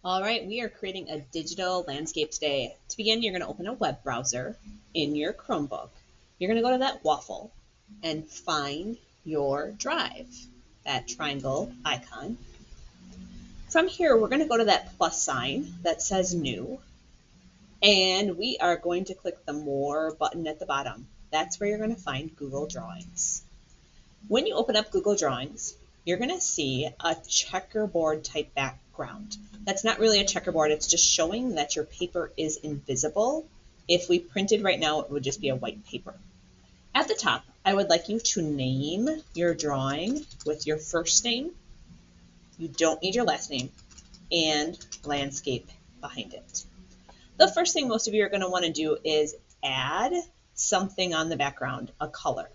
All right, we are creating a digital landscape today. To begin, you're going to open a web browser in your Chromebook. You're going to go to that waffle and find your drive, that triangle icon. From here, we're going to go to that plus sign that says new, and we are going to click the more button at the bottom. That's where you're going to find Google Drawings. When you open up Google Drawings, you're going to see a checkerboard type background. That's not really a checkerboard, it's just showing that your paper is invisible. If we printed right now, it would just be a white paper. At the top, I would like you to name your drawing with your first name. You don't need your last name, and landscape behind it. The first thing most of you are going to want to do is add something on the background, a color.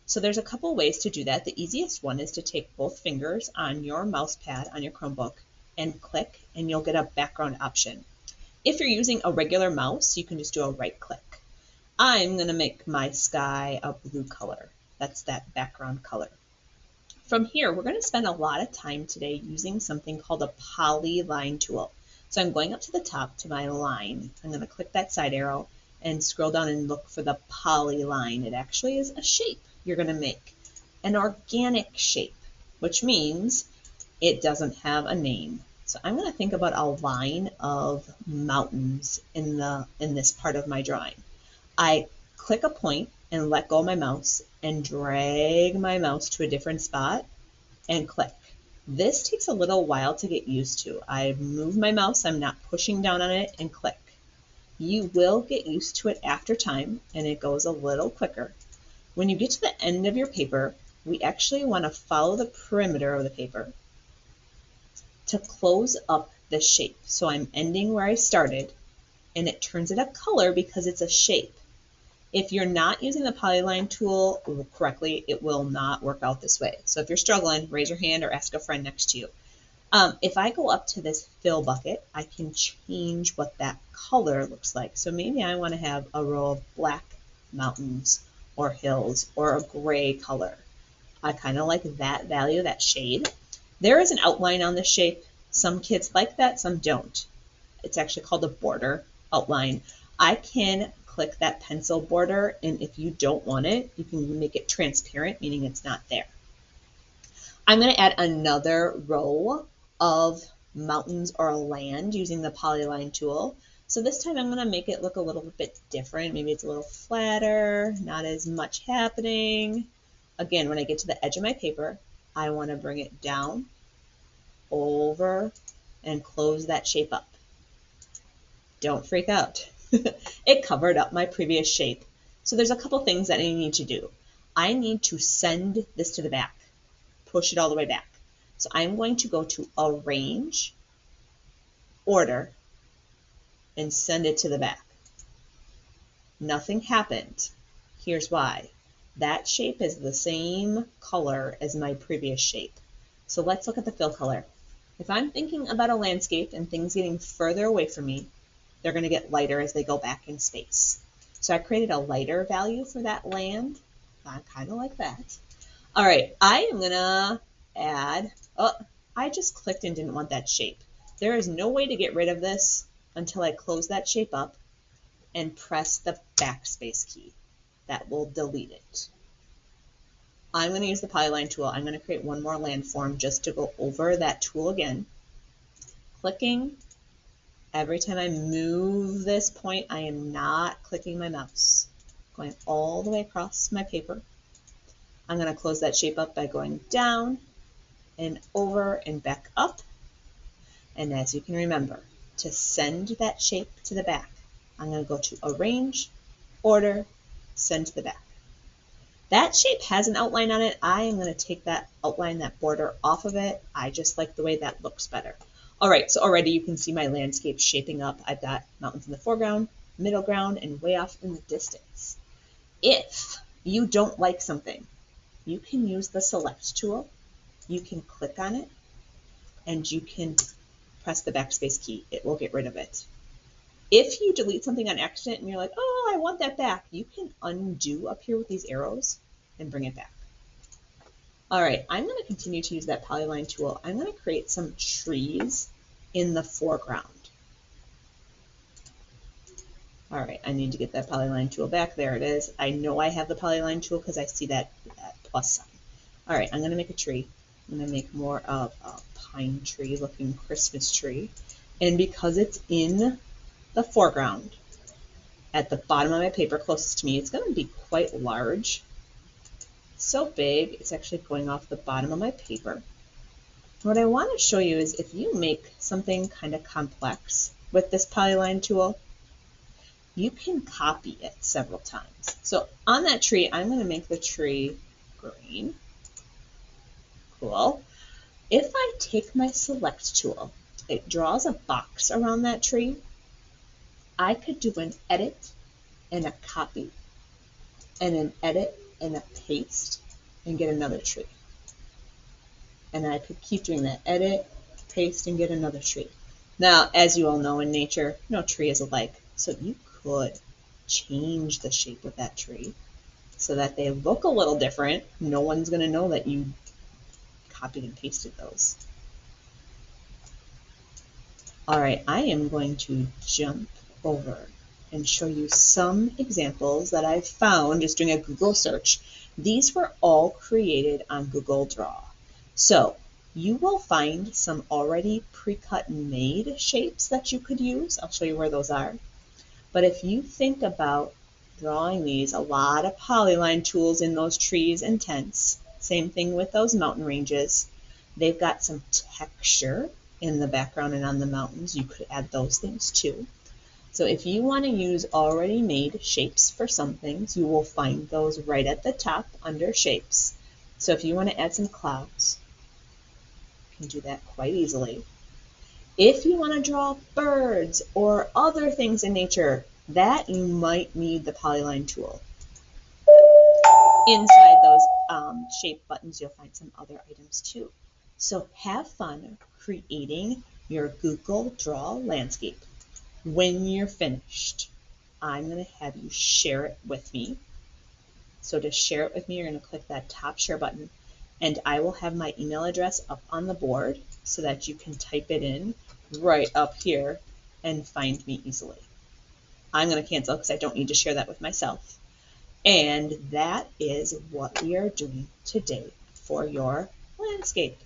So there's a couple ways to do that. The easiest one is to take both fingers on your mouse pad on your Chromebook and click, and you'll get a background option. If you're using a regular mouse, you can just do a right click. I'm going to make my sky a blue color. That's that background color. From here, we're going to spend a lot of time today using something called a polyline tool. So I'm going up to the top to my line. I'm going to click that side arrow and scroll down and look for the polyline. It actually is a shape you're going to make, an organic shape, which means it doesn't have a name. So I'm going to think about a line of mountains in this part of my drawing. I click a point and let go of my mouse and drag my mouse to a different spot and click. This takes a little while to get used to. I move my mouse, I'm not pushing down on it, and click. You will get used to it after time, and it goes a little quicker. When you get to the end of your paper, we actually want to follow the perimeter of the paper to close up the shape. So I'm ending where I started, and it turns it a color because it's a shape. If you're not using the polyline tool correctly, it will not work out this way. So if you're struggling, raise your hand or ask a friend next to you. If I go up to this fill bucket, I can change what that color looks like. So maybe I want to have a row of black mountains or hills or a gray color. I kind of like that value, that shade. There is an outline on the shape. Some kids like that, some don't. It's actually called a border outline. I can click that pencil border, and if you don't want it, you can make it transparent, meaning it's not there. I'm going to add another row of mountains or land using the polyline tool. So this time I'm going to make it look a little bit different. Maybe it's a little flatter, not as much happening. Again, when I get to the edge of my paper, I want to bring it down, over, and close that shape up. Don't freak out. It covered up my previous shape. So there's a couple things that I need to do. I need to send this to the back, push it all the way back. So I'm going to go to Arrange, Order, and send it to the back. Nothing happened. Here's why. That shape is the same color as my previous shape. So let's look at the fill color. If I'm thinking about a landscape and things getting further away from me, they're going to get lighter as they go back in space. So I created a lighter value for that land. I kind of like that. All right, I am going to add, I just clicked and didn't want that shape. There is no way to get rid of this until I close that shape up and press the backspace key. That will delete it. I'm going to use the polyline tool. I'm going to create one more landform just to go over that tool again. Clicking. Every time I move this point, I am not clicking my mouse. Going all the way across my paper. I'm going to close that shape up by going down and over and back up. And as you can remember, to send that shape to the back, I'm going to go to Arrange, Order, Send to the back. That shape has an outline on it. I am going to take that outline, that border off of it. I just like the way that looks better. All right, so already you can see my landscape shaping up. I've got mountains in the foreground, middle ground, and way off in the distance. If you don't like something, you can use the Select tool. You can click on it, and you can press the backspace key. It will get rid of it. If you delete something on accident and you're like, oh, I want that back, you can undo up here with these arrows and bring it back. All right, I'm going to continue to use that polyline tool. I'm going to create some trees in the foreground. All right, I need to get that polyline tool back. There it is. I know I have the polyline tool because I see that plus sign. All right, I'm going to make a tree. I'm going to make more of a pine tree looking Christmas tree. And because it's in the foreground, at the bottom of my paper closest to me, it's going to be quite large. So big, it's actually going off the bottom of my paper. What I want to show you is if you make something kind of complex with this polyline tool, you can copy it several times. So on that tree, I'm going to make the tree green. Cool. If I take my select tool, it draws a box around that tree. I could do an edit and a copy and an edit and a paste and get another tree. And I could keep doing that, edit, paste, and get another tree. Now, as you all know in nature, no tree is alike. So you could change the shape of that tree so that they look a little different. No one's going to know that you copied and pasted those. All right, I am going to jump over and show you some examples that I found just doing a Google search. These were all created on Google Draw. So you will find some already pre-cut and made shapes that you could use. I'll show you where those are. But if you think about drawing these, a lot of polyline tools in those trees and tents. Same thing with those mountain ranges. They've got some texture in the background and on the mountains. You could add those things too. So if you want to use already made shapes for some things, you will find those right at the top under shapes. So if you want to add some clouds, you can do that quite easily. If you want to draw birds or other things in nature, that you might need the polyline tool. Inside those shape buttons, you'll find some other items too. So have fun creating your Google Draw landscape. When you're finished, I'm going to have you share it with me. So to share it with me, you're going to click that top share button, and I will have my email address up on the board so that you can type it in right up here and find me easily. I'm going to cancel because I don't need to share that with myself. And that is what we are doing today for your landscape.